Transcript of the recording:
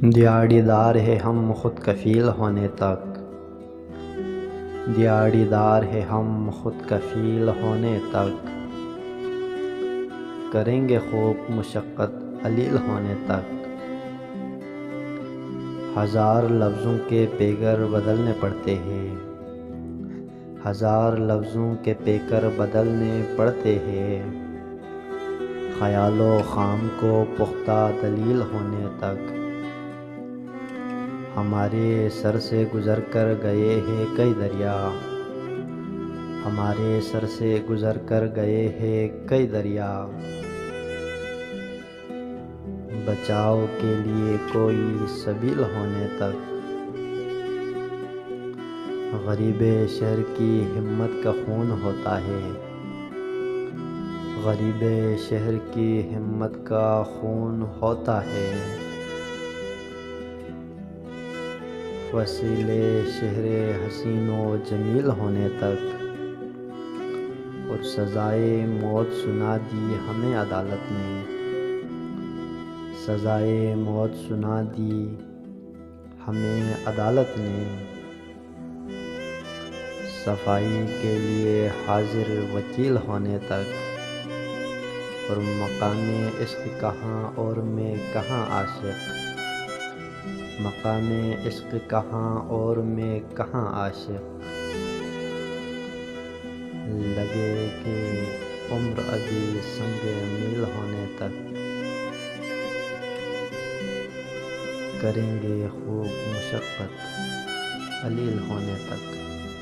دیاڑی دار ہے ہم خود کفیل ہونے تک، دیاڑی دار ہے ہم خود کفیل ہونے تک، کریں گے خوب مشقت علیل ہونے تک۔ ہزار لفظوں کے پیکر بدلنے پڑتے ہیں، ہزار لفظوں کے پیکر بدلنے پڑتے ہیں، خیال و خام کو پختہ دلیل ہونے تک۔ ہمارے سر سے گزر کر گئے ہیں کئی دریا، ہمارے سر سے گزر کر گئے ہیں کئی دریا، بچاؤ کے لیے کوئی سبیل ہونے تک۔ غریب شہر کی ہمت کا خون ہوتا ہے، غریب شہر کی ہمت کا خون ہوتا ہے، وسیلے شہر حسین و جمیل ہونے تک۔ اور سزائے موت سنا دی ہمیں عدالت نے، سزائے موت سنا دی ہمیں عدالت نے، صفائی کے لیے حاضر وکیل ہونے تک۔ اور مقام عشق کہاں اور میں کہاں عاشق، مقام عشق کہاں اور میں کہاں عاشق، لگے کہ عمر ابھی سنگ میل ہونے تک، کریں گے خوب مشقت علیل ہونے تک۔